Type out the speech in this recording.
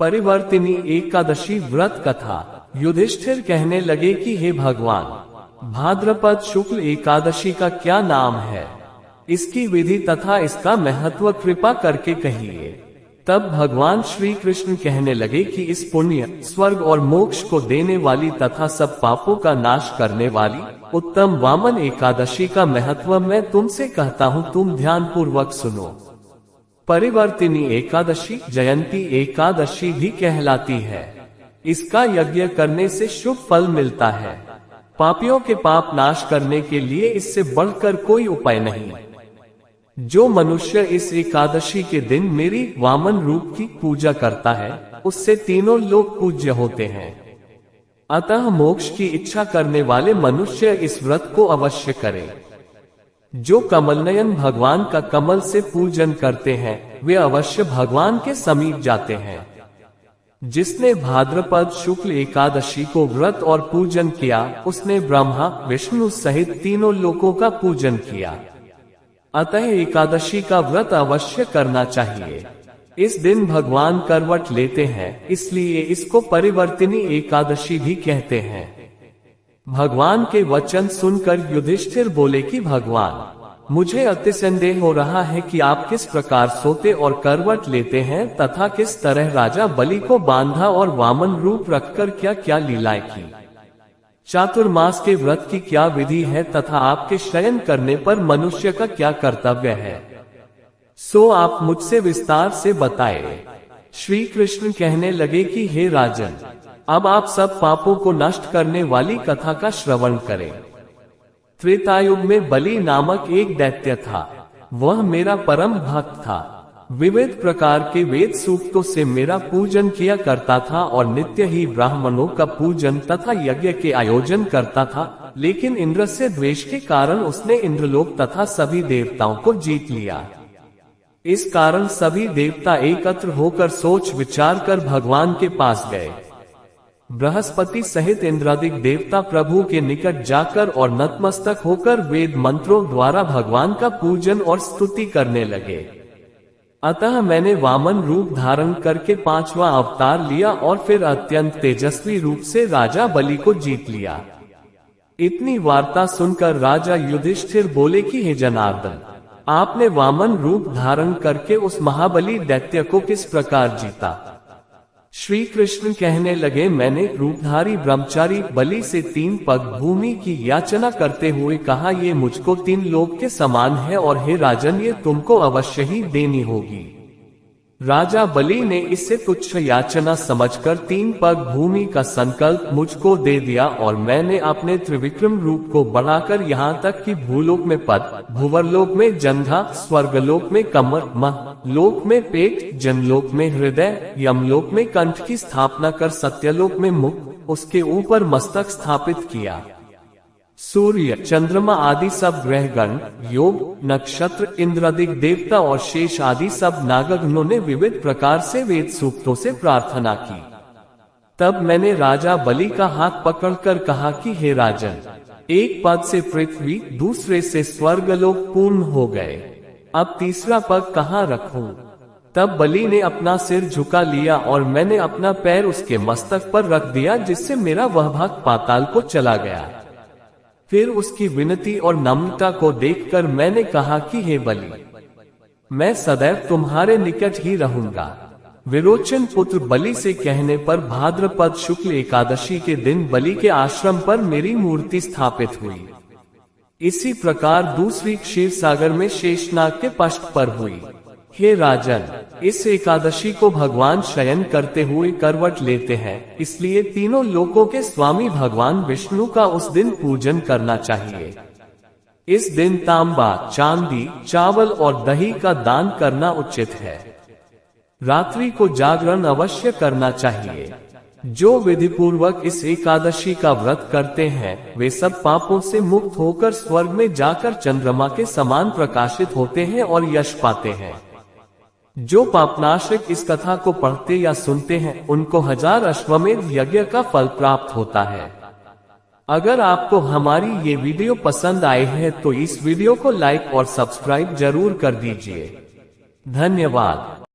परिवर्तिनी एकादशी व्रत कथा। युधिष्ठिर कहने लगे कि हे भगवान, भाद्रपद शुक्ल एकादशी का क्या नाम है, इसकी विधि तथा इसका महत्व कृपा करके कहिए। तब भगवान श्री कृष्ण कहने लगे कि इस पुण्य, स्वर्ग और मोक्ष को देने वाली तथा सब पापों का नाश करने वाली उत्तम वामन एकादशी का महत्व मैं तुमसे कहता हूँ, तुम ध्यान पूर्वक सुनो। परिवर्तिनी एकादशी जयंती एकादशी भी कहलाती है। इसका यज्ञ करने से शुभ फल मिलता है। पापियों के पाप नाश करने के लिए इससे बढ़कर कोई उपाय नहीं। जो मनुष्य इस एकादशी के दिन मेरी वामन रूप की पूजा करता है, उससे तीनों लोग पूज्य होते हैं। अतः मोक्ष की इच्छा करने वाले मनुष्य इस व्रत को अवश्य करें। जो कमलनयन भगवान का कमल से पूजन करते हैं, वे अवश्य भगवान के समीप जाते हैं। जिसने भाद्रपद शुक्ल एकादशी को व्रत और पूजन किया, उसने ब्रह्मा विष्णु सहित तीनों लोकों का पूजन किया। अतः एकादशी का व्रत अवश्य करना चाहिए। इस दिन भगवान करवट लेते हैं, इसलिए इसको परिवर्तिनी एकादशी भी कहते हैं। भगवान के वचन सुनकर युधिष्ठिर बोले कि भगवान, मुझे अति संदेह हो रहा है कि आप किस प्रकार सोते और करवट लेते हैं तथा किस तरह राजा बलि को बांधा और वामन रूप रखकर क्या क्या लीलाएं की। चातुर्मास के व्रत की क्या विधि है तथा आपके शयन करने पर मनुष्य का क्या कर्तव्य है, सो आप मुझसे विस्तार से बताएं। श्री कृष्ण कहने लगे कि हे राजन, अब आप सब पापों को नष्ट करने वाली कथा का श्रवण करें। त्रेतायुग में बलि नामक एक दैत्य था। वह मेरा परम भक्त था। विविध प्रकार के वेद सूक्तों से मेरा पूजन किया करता था और नित्य ही ब्राह्मणों का पूजन तथा यज्ञ के आयोजन करता था। लेकिन इंद्र से द्वेष के कारण उसने इंद्रलोक तथा सभी देवताओं को जीत लिया। इस कारण सभी देवता एकत्र होकर सोच विचार कर भगवान के पास गए। बृहस्पति सहित इंद्रादिक देवता प्रभु के निकट जाकर और नतमस्तक होकर वेद मंत्रों द्वारा भगवान का पूजन और स्तुति करने लगे। अतः मैंने वामन रूप धारण करके 5वां अवतार लिया और फिर अत्यंत तेजस्वी रूप से राजा बलि को जीत लिया। इतनी वार्ता सुनकर राजा युधिष्ठिर बोले कि हे जनार्दन, आपने वामन रूप धारण करके उस महाबली दैत्य को किस प्रकार जीता। श्री कृष्ण कहने लगे, मैंने रूपधारी ब्रह्मचारी बलि से 3 पग भूमि की याचना करते हुए कहा, ये मुझको 3 लोक के समान है और हे राजन, ये तुमको अवश्य ही देनी होगी। राजा बलि ने इसे तुच्छ याचना समझकर 3 पग भूमि का संकल्प मुझको दे दिया और मैंने अपने त्रिविक्रम रूप को बढ़ाकर यहाँ तक कि भूलोक में पद, भुवरलोक में जंघा, स्वर्गलोक में कमर, महलोक में पेट, जनलोक में हृदय, यमलोक में कंठ की स्थापना कर सत्यलोक में मुख, उसके ऊपर मस्तक स्थापित किया। सूर्य, चंद्रमा आदि सब ग्रहगण, योग, नक्षत्र, इंद्रादिक देवता और शेष आदि सब नागगणों ने विविध प्रकार से वेद सूक्तों से प्रार्थना की। तब मैंने राजा बलि का हाथ पकड़कर कहा कि हे राजन, एक पद से पृथ्वी, दूसरे से स्वर्गलोक पूर्ण हो गए। अब तीसरा पग कहाँ रखूं? तब बलि ने अपना सिर झुका लिया और मैंने अपना पैर उसके मस्तक पर रख दिया, जिससे मेरा वह भाग पाताल को चला गया। फिर उसकी विनती और नम्रता को देखकर मैंने कहा कि हे बलि, मैं सदैव तुम्हारे निकट ही रहूंगा। विरोचन पुत्र बलि से कहने पर भाद्रपद शुक्ल एकादशी के दिन बलि के आश्रम पर मेरी मूर्ति स्थापित हुई। इसी प्रकार दूसरी क्षीर सागर में शेषनाग के पष्ठ पर हुई। हे राजन, इस एकादशी को भगवान शयन करते हुए करवट लेते हैं, इसलिए तीनों लोकों के स्वामी भगवान विष्णु का उस दिन पूजन करना चाहिए। इस दिन तांबा, चांदी, चावल और दही का दान करना उचित है। रात्रि को जागरण अवश्य करना चाहिए। जो विधि पूर्वक इस एकादशी का व्रत करते हैं, वे सब पापों से मुक्त होकर स्वर्ग में जाकर चंद्रमा के समान प्रकाशित होते हैं और यश पाते हैं। जो पापनाशक इस कथा को पढ़ते या सुनते हैं, उनको 1000 अश्वमेध यज्ञ का फल प्राप्त होता है। अगर आपको हमारी ये वीडियो पसंद आए है तो इस वीडियो को लाइक और सब्सक्राइब जरूर कर दीजिए। धन्यवाद।